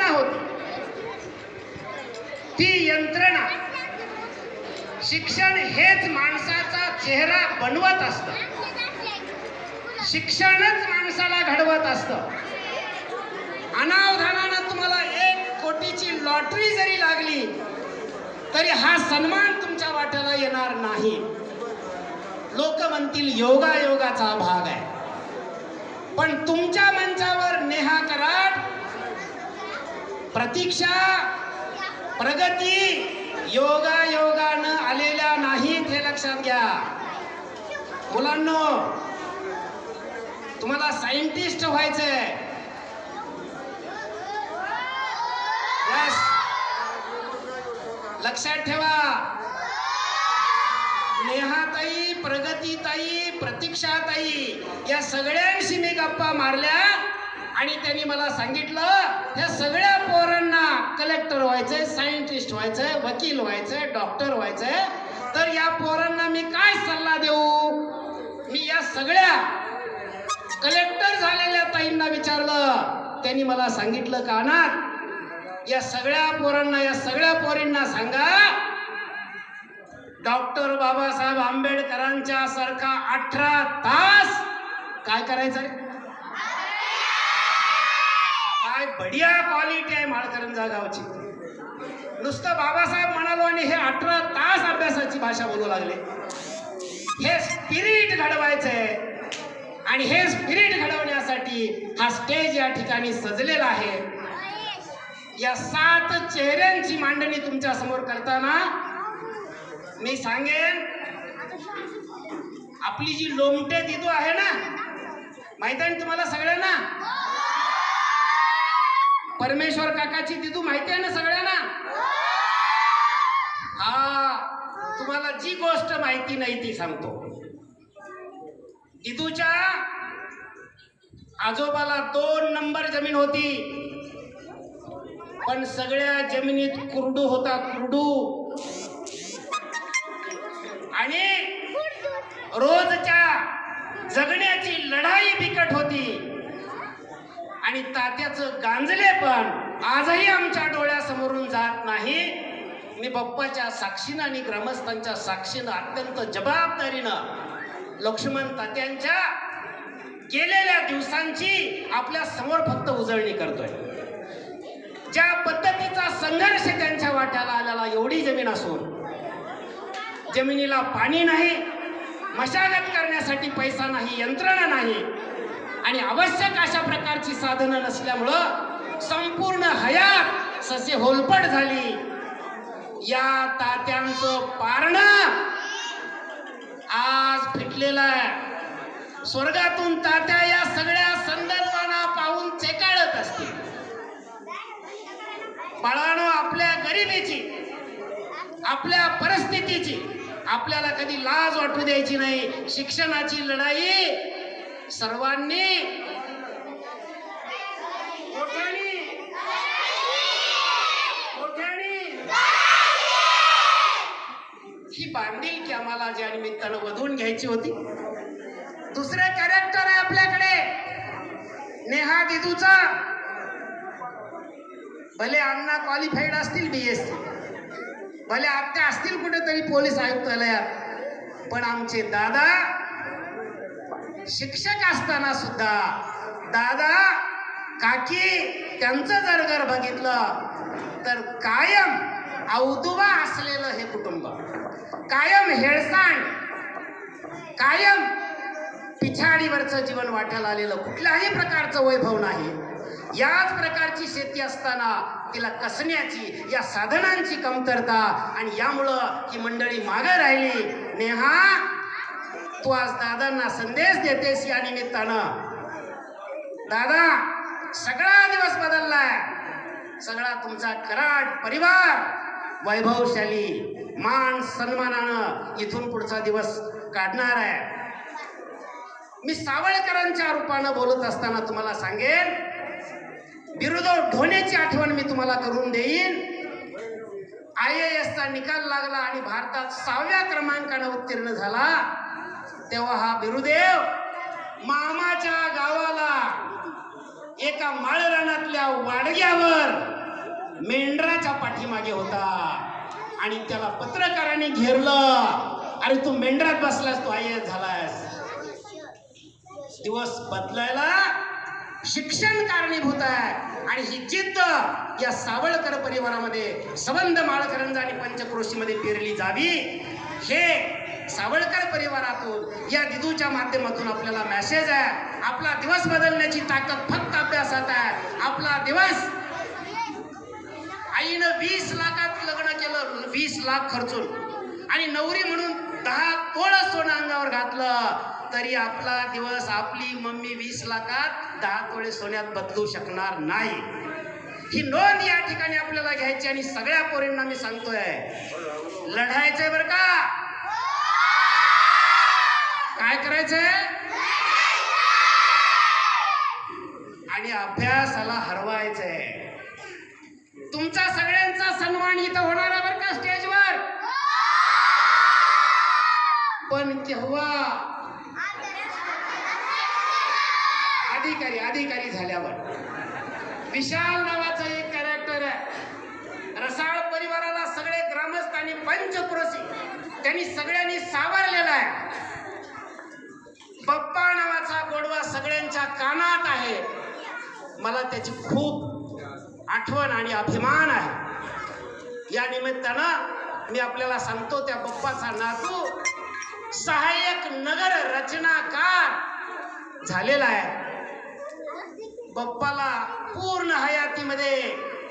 होती ती यंत्रणा, शिक्षण हेच माणसाचा चेहरा बनवत असतं, शिक्षणच माणसाला घडवत असतं. अनावधानानं तुम्हाला 1 कोटीची लॉटरी जरी लागली तरी हा सन्मान तुमच्या वाट्याला येणार नाही. लोक म्हणतील योगायोगाचा भाग आहे, पण तुमच्या मंचावर नेहा कराड, प्रतीक्षा, प्रगती योगायोगानं आलेल्या नाहीत, हे लक्षात घ्या. मुलांनो, तुम्हाला सायंटिस्ट व्हायचंय. यस, लक्षात ठेवा. नेहाताई, प्रगतीताई, प्रतीक्षाताई या सगळ्यांशी मी गप्पा मारल्या आणि त्यांनी मला सांगितलं ह्या सगळ्या पोरांना कलेक्टर व्हायचंय, सायंटिस्ट व्हायचंय, वकील व्हायचंय, डॉक्टर व्हायचंय. तर या पोरांना मी काय सल्ला देऊ? मी या सगळ्या कलेक्टर झालेल्या ताईंना विचारलं. त्यांनी मला सांगितलं, कानात या सगळ्या पोरांना, या सगळ्या पोरींना सांगा, डॉक्टर बाबासाहेब आंबेडकरांच्या सारखा 18 तास काय करायचं रे? काय बढिया क्वालिटी आहे माळकरंजा गावची. नुसतं बाबासाहेब म्हणालो आणि हे 18 तास अभ्यासाची भाषा बोलू लागले. हे स्पिरिट घडवायचंय आणि हे स्पिरिट घडवण्यासाठी हा स्टेज या ठिकाणी सजलेला आहे. या 7 चेहऱ्यांची मांडणी तुमच्या समोर करताना मी सांगेन, आपली जी लोमटे दिदू आहे ना, माहित आहे तुम्हाला सगळ्यांना? परमेश्वर काकाची दिदू माहिती आहे ना सगळ्यांना? हा, तुम्हाला जी गोष्ट माहिती नाही ती सांगतो. दिदूच्या आजोबाला 2 नंबर जमीन होती, पण सगळ्या जमिनीत कुरडू होता, कुरडू. आणि रोजच्या जगण्याची लढाई बिकट होती. आणि तात्याचं गांजले पण आजही आमच्या डोळ्यासमोरून जात नाही. मी बाप्पाच्या साक्षीनं आणि ग्रामस्थांच्या साक्षीनं अत्यंत जबाबदारीनं लक्ष्मण तात्यांच्या गेलेल्या दिवसांची आपल्या समोर फक्त उजळणी करतोय. ज्या पद्धतीचा संघर्ष त्यांच्या वाट्याला आलेला, एवढी जमीन असून जमिनीला पाणी नाही, मशागत करण्यासाठी पैसा नाही, यंत्रणा नाही आणि आवश्यक अशा प्रकारची साधनं नसल्यामुळं संपूर्ण हयात ससे होलपट झाली. या तात्यांचं पारणं आज फिटलेलं आहे. स्वर्गातून तात्या या सगळ्या संदर्भांना पाहून चेकाळत असतील. बाळानो, आपल्या गरिबीची, आपल्या परिस्थितीची आपल्याला कधी लाज वाटू द्यायची नाही. शिक्षणाची लढाई सर्वांनी ही बांधील की आम्हाला ज्या निमित्तानं वधून घ्यायची होती. दुसरे कॅरेक्टर आहे आपल्याकडे नेहा दिदूचा. भले अण्णा क्वालिफाईड असतील BSc, भले आत्या असतील कुठेतरी पोलीस आयुक्तालयात, पण आमचे दादा शिक्षक असताना सुद्धा, दादा काकी त्यांचं जर घर बघितलं तर कायम औदुबा असलेलं हे कुटुंब, कायम हेळसांड, कायम पिछाडीवरचं जीवन वाट्याला आलेलं, कुठल्याही प्रकारचं वैभव नाही. याच प्रकारची शेती असताना तिला कसण्याची, या साधनांची कमतरता आणि यामुळं ही मंडळी मागे राहिली. नेहा, तू आज दादांना संदेश देतेस या निमित्तानं. दादा, सगळा दिवस बदललाय. सगळा तुमचा कराड परिवार वैभवशाली, मान सन्मानानं इथून पुढचा दिवस काढणार आहे. मी सावळकरांच्या रूपानं बोलत असताना तुम्हाला सांगेन, बिरुदो ढोण्याची आठवण मी तुम्हाला करून देईन. IASचा निकाल लागला आणि भारतात 6व्या क्रमांकाने उत्तीर्ण झाला, तेव्हा हा बिरुदेव मामाच्या गावाला एका माळरानातल्या वाडग्यावर मेंढराच्या पाठीमागे होता आणि त्याला पत्रकारांनी घेरलं. अरे तू मेंढरात बसलास, तू IAS झालास. दिवस बदलायला शिक्षण कारणीभूत आहे आणि ही जिद्द या सावळकर परिवारामध्ये सबंध माळकरंज आणि पंचक्रोशीमध्ये पेरली जावी. हे सावळकर परिवारातून या दिदूच्या माध्यमातून आपल्याला मेसेज आहे. आपला दिवस बदलण्याची ताकद फक्त अभ्यासात आहे. आपला दिवस आईनं 20 लाखात लग्न केलं, 20 लाख खर्चून, आणि नवरी म्हणून 10 तोळं सोनं अंगावर घातलं, तरी आपला दिवस आपली मम्मी 20 लाखात 10 तोळे सोन्यात बदलू शकणार नाही. ही नोंद या ठिकाणी आपल्याला घ्यायची आणि सगळ्या पोरींना मी सांगतोय, लढायचंय बरं का. काय करायचंय? आणि अभ्यासाला हरवायचंय. तुमचा सगळ्यांचा सन्मान इथं होणार आहे बरं का स्टेजवर. पण केव्हा? अधिकारी झाल्यावर. विशाल नावाचं एक कॅरेक्टर आहे. रसाळ परिवाराला सगळे ग्रामस्थ आणि पंचक्रोशी त्यांनी सगळ्यांनी सावरलेला आहे. बप्पा नावाचा गोडवा सगळ्यांच्या कानात आहे. मला त्याची खूप आठवण आणि अभिमान आहे. या निमित्तानं मी आपल्याला सांगतो, त्या बप्पाचा नातू सहाय्यक नगर रचनाकार झालेला आहे. बप्पाला पूर्ण हयातीमध्ये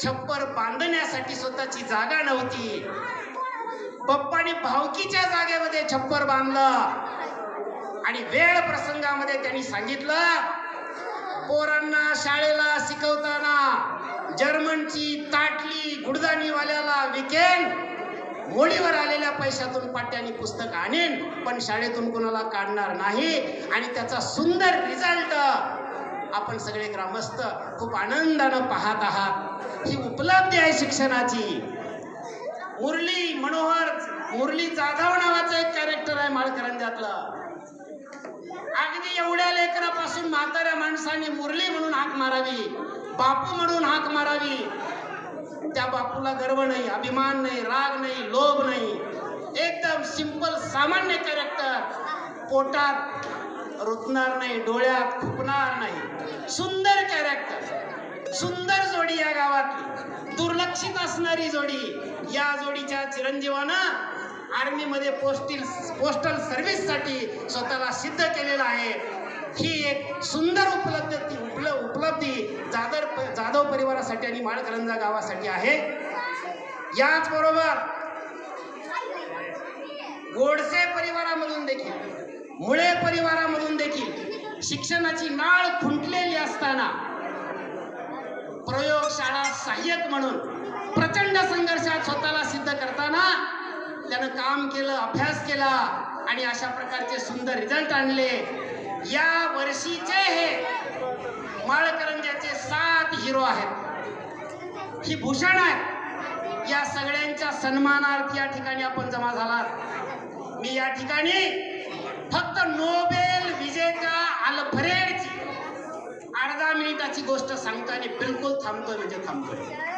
छप्पर बांधण्यासाठी स्वतःची जागा नव्हती. बप्पाने भावकीच्या जागेमध्ये छप्पर बांधलं आणि वेळ प्रसंगामध्ये त्यांनी सांगितलं, पोरांना शाळेला शिकवताना जर्मनची ताटली गुडदाणीवाल्याला विकेन, मोडीवर आलेल्या पैशातून पाट्याने पुस्तक आणेन, पण शाळेतून कोणाला काढणार नाही. आणि त्याचा सुंदर रिझल्ट आपण सगळे ग्रामस्थ खूप आनंदानं पाहत आहात. ही उपलब्धी आहे शिक्षणाची. मुरली जाधव नावाचं एक कॅरेक्टर आहे माळकरंजातलं. अगदी एवढ्या लेकरापासून म्हाताऱ्या माणसाने मुरली म्हणून हाक मारावी, बापू म्हणून हाक मारावी. त्या बापूला गर्व नाही, अभिमान नाही, राग नाही, लोभ नाही. एकदम सिंपल सामान्य कॅरेक्टर. पोटात रुतणार नाही, डोळ्यात खुपणार नाही. सुंदर कॅरेक्टर, सुंदर जोडी या गावातली, दुर्लक्षित असणारी जोडी. या जोडीच्या चिरंजीवानं आर्मीमध्ये पोस्टल सर्व्हिससाठी स्वतःला सिद्ध केलेलं आहे. ही एक सुंदर उपलब्धी जाधव परिवारासाठी आणि माळकरंजा गावासाठी आहे. याच बरोबर गोडसे परिवारामधून देखील, मुळे परिवारामधून देखील शिक्षणाची नाळ खुंटलेली असताना प्रयोगशाळा सहाय्यक म्हणून प्रचंड संघर्षात स्वतःला सिद्ध करताना त्यानं काम केलं, अभ्यास केला आणि अशा प्रकारचे सुंदर रिझल्ट आणले. या वर्षीचे हे माळकरंजाचे 7 हिरो आहेत. ही भूषण आहे. या सगळ्यांच्या सन्मानार्थ या ठिकाणी आपण जमा झालात. मी या ठिकाणी फक्त नोबेल विजेत्या अल्फ्रेडची 18 मिनिटाची गोष्ट सांगतो आणि बिलकुल थांबतोय म्हणजे थांबतोय.